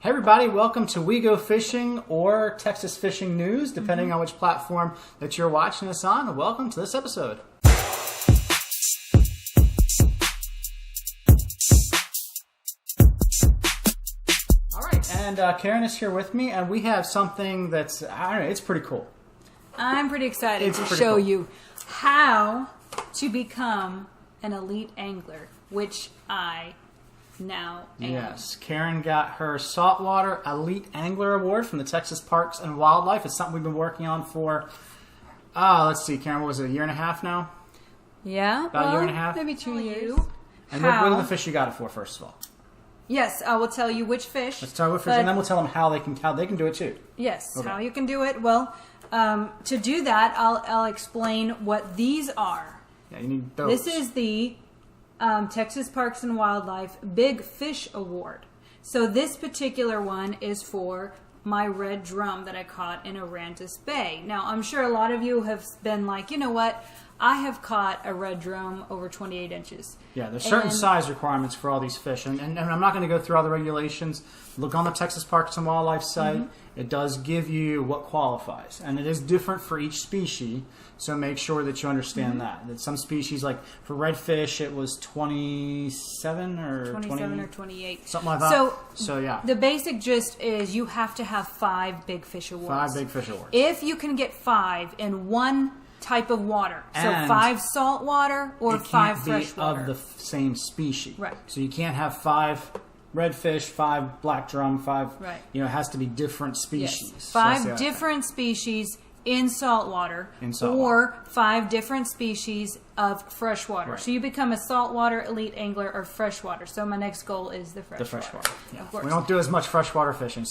Hey everybody, welcome to We Go Fishing or Texas Fishing News, depending on which platform that you're watching us on. Welcome to this episode. All right, and Karen is here with me, and we have something that's, I don't know, it's pretty cool. I'm pretty excited to show you how to become an elite angler, which I now am. Yes, Karen got her Saltwater Elite Angler Award from the Texas Parks and Wildlife. It's something we've been working on for, let's see, Karen, what was it, a year and a half now? Yeah, about a year and a half? Maybe 2 years. And what are the fish you got it for, first of all? Yes, I will tell you which fish. Let's tell you what fish, and then we'll tell them how they can do it too. Yes, okay. How you can do it. Well, to do that, I'll explain what these are. Yeah, you need those. This is the Texas Parks and Wildlife Big Fish Award. So this particular one is for my red drum that I caught in Aransas Bay. Now, I'm sure a lot of you have been like, you know what? I have caught a red drum over 28 inches. Yeah, there's certain size requirements for all these fish. And I'm not going to go through all the regulations. Look on the Texas Parks and Wildlife site. Mm-hmm. It does give you what qualifies. And it is different for each species. So make sure that you understand that some species, like for redfish, it was 27 or 28. Something like that. So yeah. The basic gist is you have to have 5 Big Fish Awards. 5 Big Fish Awards. If you can get 5 in one type of water. And so 5 saltwater or 5 freshwater. Of the same species. Right. So you can't have 5 redfish, 5 black drum, 5. Right. You know, it has to be different species. Yes. 5 different species in saltwater. Or Or 5 different species of freshwater. Right. So you become a saltwater elite angler or freshwater. So my next goal is the freshwater. The freshwater. Yeah. Of course. We don't do as much freshwater fishing,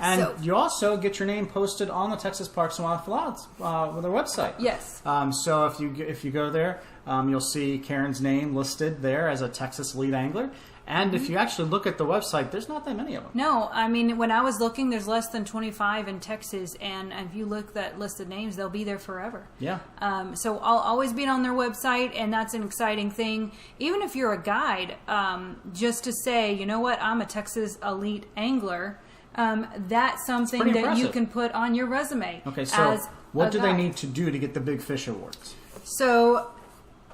and you also get your name posted on the Texas Parks and Wildlife with their website. Yes. So if you go there, you'll see Karen's name listed there as a Texas elite angler. And if you actually look at the website, there's not that many of them. No, I mean, when I was looking, there's less than 25 in Texas, and if you look at listed names, they'll be there forever. Yeah. So I'll always be on their website, and that's an exciting thing. Even if you're a guide, just to say, you know what, I'm a Texas elite angler, that's something that you can put on your resume. Okay, so what do they need to do to get the Big Fish Awards? So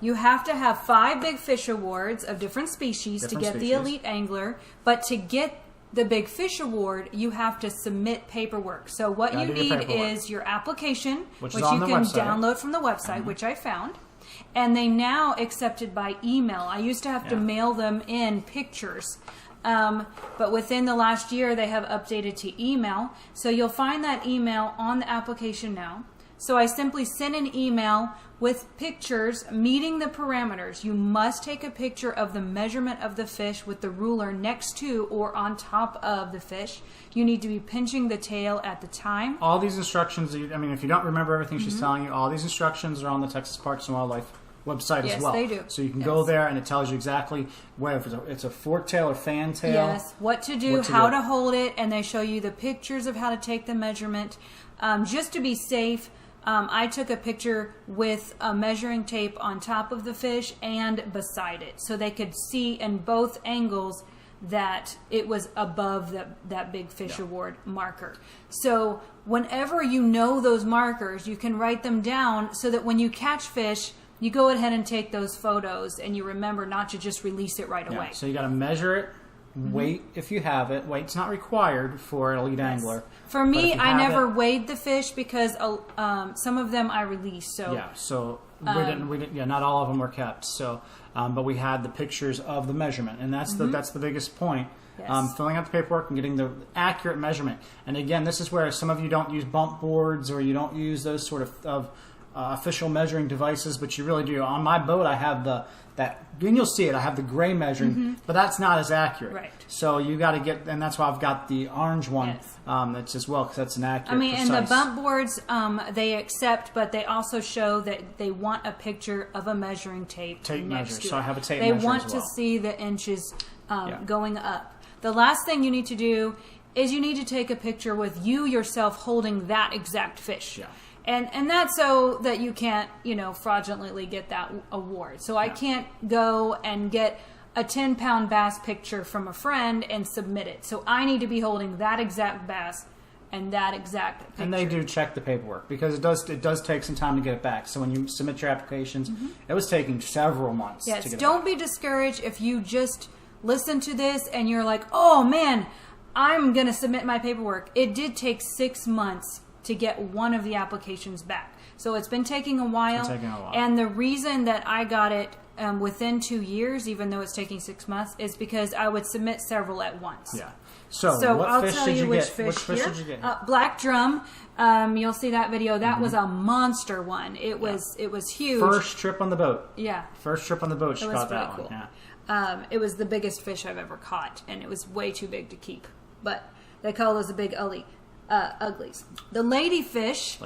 you have to have 5 Big Fish Awards of different species to get the elite angler. But to get the Big Fish Award, you have to submit paperwork. So what you need is your application, which you can download from the website, which I found. And they now accept it by email. I used to have to mail them in pictures. But within the last year, they have updated to email. So you'll find that email on the application now. So I simply send an email with pictures meeting the parameters. You must take a picture of the measurement of the fish with the ruler next to or on top of the fish. You need to be pinching the tail at the time. All these instructions, I mean, if you don't remember everything she's telling you, all these instructions are on the Texas Parks and Wildlife website as well. Yes, they do. So you can go there and it tells you exactly whether it's a fork tail or fan tail. Yes, what to do, how to hold it, and they show you the pictures of how to take the measurement. Just to be safe, I took a picture with a measuring tape on top of the fish and beside it, so they could see in both angles that it was above that Big Fish Award marker. So whenever you know those markers, you can write them down so that when you catch fish, you go ahead and take those photos and you remember not to just release it right away. So you got to measure it. Weight if you have it. Weight's not required for an elite angler. For me, I never weighed the fish because some of them I released. So we didn't. Yeah, not all of them were kept. So, but we had the pictures of the measurement, and that's the biggest point. Yes. Filling out the paperwork and getting the accurate measurement. And again, this is where some of you don't use bump boards or you don't use those sort of official measuring devices, but you really do. On my boat, I have and you'll see it. I have the gray measuring, but that's not as accurate. Right. So you got to get, and that's why I've got the orange one. That's as well because that's an accurate. I mean, precise. and the bump boards they accept, but they also show that they want a picture of a measuring tape. Tape measure. To so it. I have a tape they measure. They want to see the inches going up. The last thing you need to do is you need to take a picture with you yourself holding that exact fish. Yeah. And that's so that you can't, fraudulently get that award. So I can't go and get a 10-pound bass picture from a friend and submit it. So I need to be holding that exact bass and that exact picture. And they do check the paperwork because it does take some time to get it back. So when you submit your applications, it was taking several months to get it don't back. be discouraged if you just listen to this and you're like, oh man, I'm going to submit my paperwork. It did take 6 months to get one of the applications back. So it's been taking a while. And the reason that I got it within 2 years, even though it's taking 6 months, is because I would submit several at once. Yeah. So what I'll fish tell did you you which get? fish Which fish here. did you get? Black drum. You'll see that video. That was a monster one. It was huge. First trip on the boat. Yeah. First trip on the boat, she caught that one. Cool. Yeah. It was the biggest fish I've ever caught, and it was way too big to keep. But they call those the big uglies. The ladyfish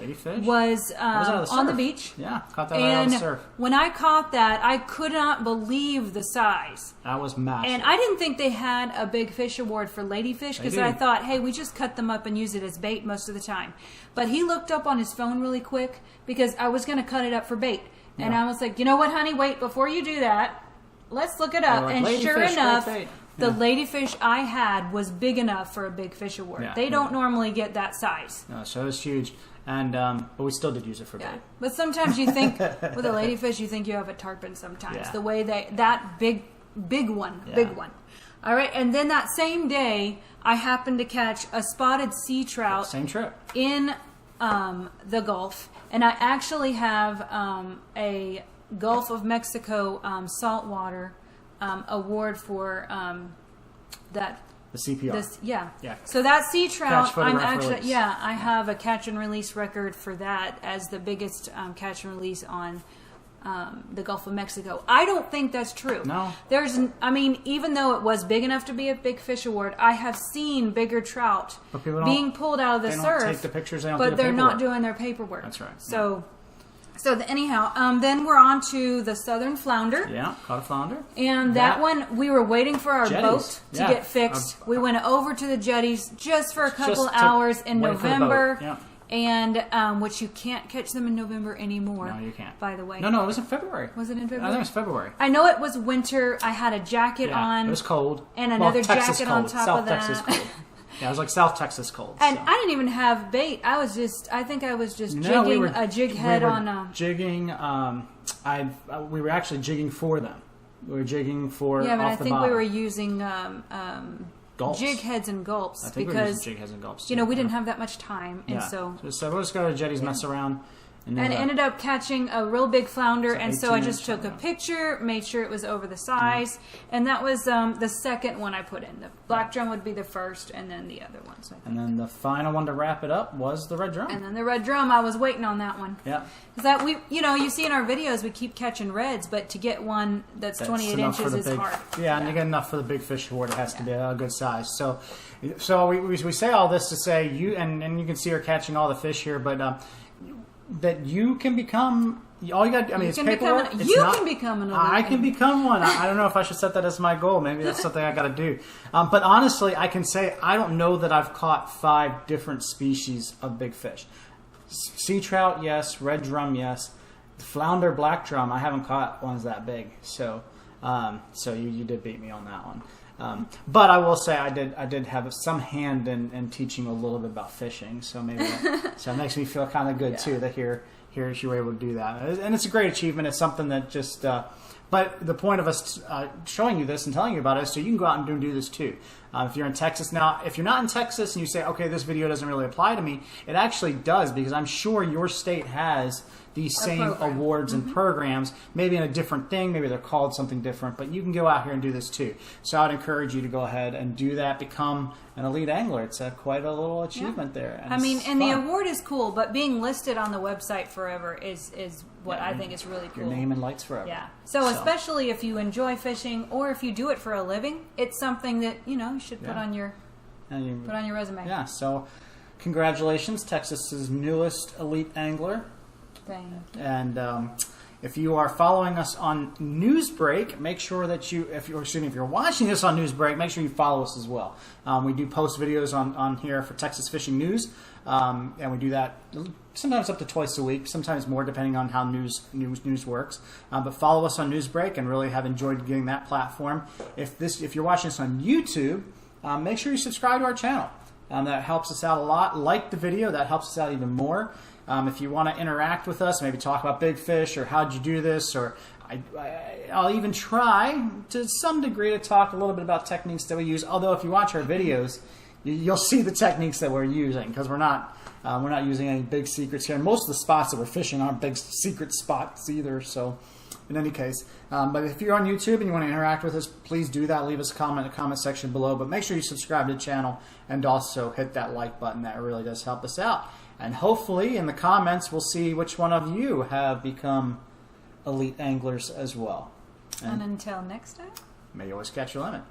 was on the beach. Yeah, caught that right on the surf. When I caught that, I could not believe the size. That was massive. And I didn't think they had a big fish award for ladyfish because I thought, hey, we just cut them up and use it as bait most of the time. But he looked up on his phone really quick because I was going to cut it up for bait. And I was like, you know what, honey, wait, before you do that, let's look it up. Like, and sure enough, the Yeah. ladyfish I had was big enough for a big fish award. Yeah. They don't normally get that size. No, so it was huge. And but we still did use it for bait. But sometimes you think, with a ladyfish, you think you have a tarpon sometimes. Yeah. The way that big one. All right, and then that same day, I happened to catch a spotted sea trout. Same trip. In the Gulf. And I actually have a Gulf of Mexico saltwater award for that. The CPR. Yeah. So that sea trout, Release. I have a catch and release record for that as the biggest catch and release on the Gulf of Mexico. I don't think that's true. No. Even though it was big enough to be a big fish award, I have seen bigger trout being pulled out of the surf. They don't take the pictures, but they're not doing their paperwork. That's right. Anyhow, then we're on to the southern flounder. Yeah, caught a flounder. And that one, we were waiting for our boat to get fixed. We went over to the jetties just for a couple hours in November. Yeah. And which you can't catch them in November anymore. No, you can't. By the way. No, it was in February. Was it in February? I think it was February. I know it was winter. I had a jacket on. It was cold. And another jacket on top of that. South Texas cold. Yeah, it was like South Texas cold. And I didn't even have bait. I think I was just jigging a jig head on a... Jigging, we were actually jigging for them. We were jigging for Yeah, but off I the think bottom. we were using gulps. jig heads and gulps. I think because, we were using jig heads and gulps. we didn't have that much time. And so we'll just go to jetties, mess around. And ended up catching a real big flounder, and so I just took a picture, made sure it was over the size, and that was the second one I put in. The black drum would be the first, and then the other ones. And then the final one to wrap it up was the red drum. And then the red drum, I was waiting on that one. Yeah. Because you see in our videos, we keep catching reds, but to get one that's 28 inches is hard. Yeah, and to get enough for the big fish award, it has to be a good size. So we say all this to say and you can see her catching all the fish here, but that you can become. All you got. It's paperwork. Can become an. I can become one. I don't know if I should set that as my goal. Maybe that's something I got to do. But honestly, I can say I don't know that I've caught 5 different species of big fish. Sea trout, yes. Red drum, yes. Flounder, black drum. I haven't caught ones that big. So you did beat me on that one. But I will say I did have some hand in teaching a little bit about fishing, so maybe so it makes me feel kind of good too that here you were able to do that, and it's a great achievement. It's something that just but the point of us showing you this and telling you about it is so you can go out and do this too. If you're in Texas now, if you're not in Texas and you say, okay, this video doesn't really apply to me, it actually does, because I'm sure your state has these same awards and programs, maybe in a different thing, maybe they're called something different, but you can go out here and do this too. So I'd encourage you to go ahead and do that, become an elite angler. It's quite a little achievement there. And the award is cool, but being listed on the website forever is what I think is really cool. Your name and lights forever. Yeah. So especially if you enjoy fishing or if you do it for a living, it's something that, you should put on your resume. Yeah, so congratulations, Texas's newest elite angler. Thank you. And If you are following us on Newsbreak, make sure that if you're watching this on Newsbreak, make sure you follow us as well. We do post videos on here for Texas Fishing News, and we do that sometimes up to twice a week, sometimes more depending on how news works. But follow us on Newsbreak, and really have enjoyed getting that platform. If you're watching this on YouTube, make sure you subscribe to our channel. That helps us out a lot. Like the video, that helps us out even more. If you want to interact with us, maybe talk about big fish or how'd you do this, or I'll even try to some degree to talk a little bit about techniques that we use. Although if you watch our videos, you'll see the techniques that we're using, because we're not using any big secrets here. And most of the spots that we're fishing aren't big secret spots either. So in any case, but if you're on YouTube and you want to interact with us, please do that. Leave us a comment in the comment section below. But make sure you subscribe to the channel and also hit that like button. That really does help us out. And hopefully in the comments we'll see which one of you have become elite anglers as well. And until next time, may you always catch your limit.